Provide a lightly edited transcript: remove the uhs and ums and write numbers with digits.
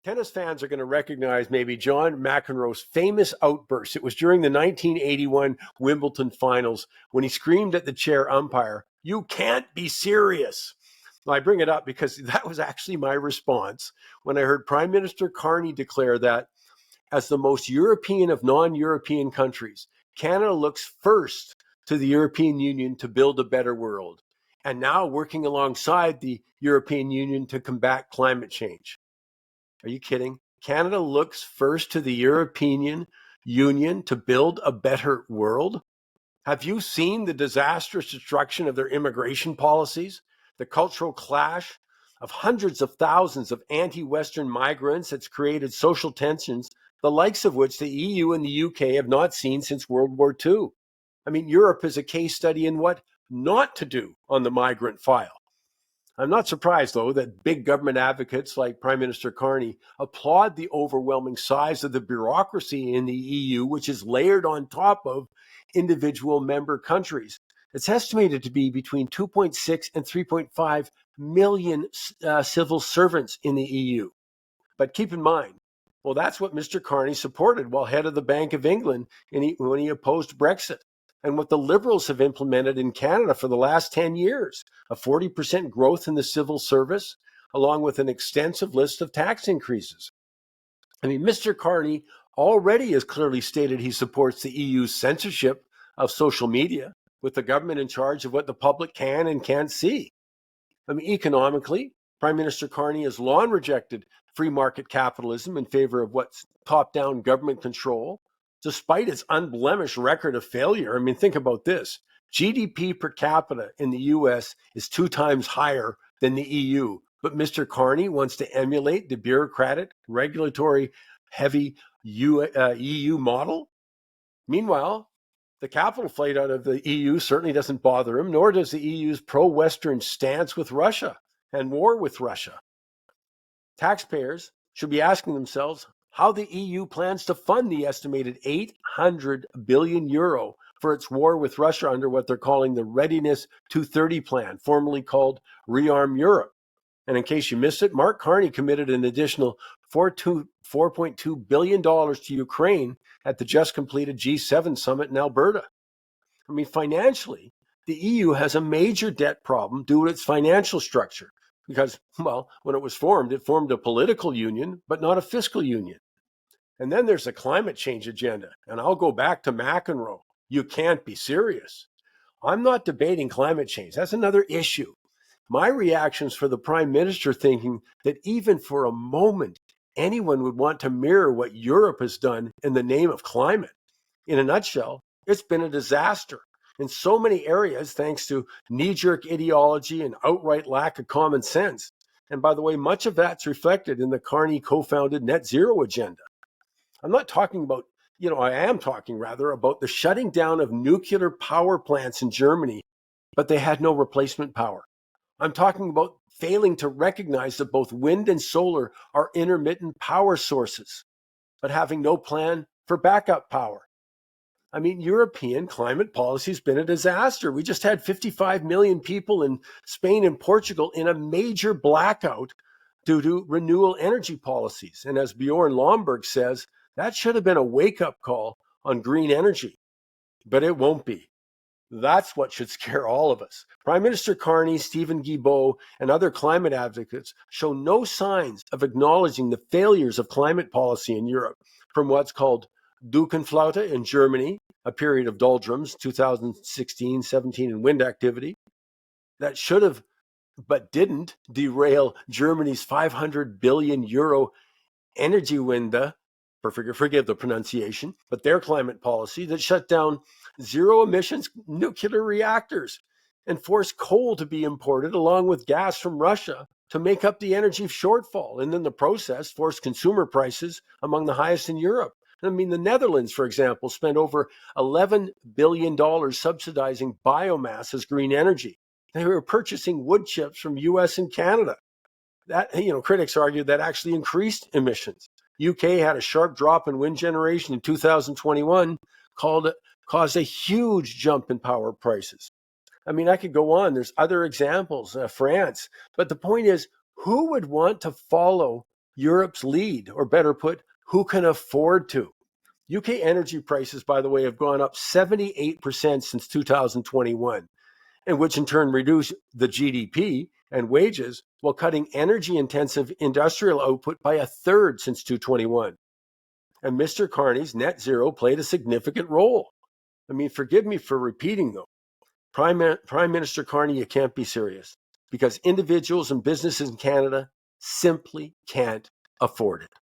Tennis fans are going to recognize maybe John McEnroe's famous outburst. It was during the 1981 Wimbledon finals when he screamed at the chair umpire, "You can't be serious." Well, I bring it up because that was actually my response when I heard Prime Minister Carney declare that as the most European of non-European countries, Canada looks first to the European Union to build a better world, and now working alongside the European Union to combat climate change. Are you kidding? Canada looks first to the European Union to build a better world? Have you seen the disastrous destruction of their immigration policies? The cultural clash of hundreds of thousands of anti-Western migrants that's created social tensions, the likes of which the EU and the UK have not seen since World War II. I mean, Europe is a case study in what not to do on the migrant file. I'm not surprised, though, that big government advocates like Prime Minister Carney applaud the overwhelming size of the bureaucracy in the EU, which is layered on top of individual member countries. It's estimated to be between 2.6 and 3.5 million civil servants in the EU. But keep in mind, well, that's what Mr. Carney supported while head of the Bank of England when he opposed Brexit, and what the Liberals have implemented in Canada for the last 10 years, a 40% growth in the civil service, along with an extensive list of tax increases. I mean, Mr. Carney already has clearly stated he supports the EU's censorship of social media, with the government in charge of what the public can and can't see. I mean, economically, Prime Minister Carney has long rejected free market capitalism in favor of what's top-down government control, despite its unblemished record of failure. I mean, think about this. GDP per capita in the US is 2 times higher than the EU, but Mr. Carney wants to emulate the bureaucratic, regulatory, heavy EU model. Meanwhile, the capital flight out of the EU certainly doesn't bother him, nor does the EU's pro-Western stance with Russia and war with Russia. Taxpayers should be asking themselves how the EU plans to fund the estimated 800 billion euro for its war with Russia under what they're calling the Readiness 230 plan, formerly called Rearm Europe. And in case you missed it, Mark Carney committed an additional $4.2 billion to Ukraine at the just completed G7 summit in Alberta. I mean, financially, the EU has a major debt problem due to its financial structure because, well, when it formed a political union, but not a fiscal union. And then there's a climate change agenda. And I'll go back to McEnroe. You can't be serious. I'm not debating climate change. That's another issue. My reactions for the Prime Minister thinking that even for a moment, anyone would want to mirror what Europe has done in the name of climate. In a nutshell, it's been a disaster in so many areas thanks to knee-jerk ideology and outright lack of common sense. And by the way, much of that's reflected in the Carney co-founded net zero agenda. I'm not talking about, I am talking rather about the shutting down of nuclear power plants in Germany, but they had no replacement power. I'm talking about failing to recognize that both wind and solar are intermittent power sources, but having no plan for backup power. I mean, European climate policy has been a disaster. We just had 55 million people in Spain and Portugal in a major blackout due to renewable energy policies. And as Bjorn Lomborg says, that should have been a wake-up call on green energy, but it won't be. That's what should scare all of us. Prime Minister Carney, Stephen Guilbeault, and other climate advocates show no signs of acknowledging the failures of climate policy in Europe, from what's called Dukenflaute in Germany, a period of doldrums, 2016, 17, and wind activity, that should have, but didn't, derail Germany's 500 billion euro Energiewende, forgive the pronunciation, but their climate policy that shut down zero emissions nuclear reactors and forced coal to be imported along with gas from Russia to make up the energy shortfall. And in the process, forced consumer prices among the highest in Europe. I mean, the Netherlands, for example, spent over $11 billion subsidizing biomass as green energy. They were purchasing wood chips from US and Canada. That, critics argue that actually increased emissions. UK had a sharp drop in wind generation in 2021, caused a huge jump in power prices. I mean, I could go on. There's other examples, France. But the point is, who would want to follow Europe's lead, or better put, who can afford to? UK energy prices, by the way, have gone up 78% since 2021, and which in turn reduced the GDP and wages while cutting energy-intensive industrial output by a third since 2021. And Mr. Carney's net zero played a significant role. I mean, forgive me for repeating, though. Prime Minister Carney, you can't be serious because individuals and businesses in Canada simply can't afford it.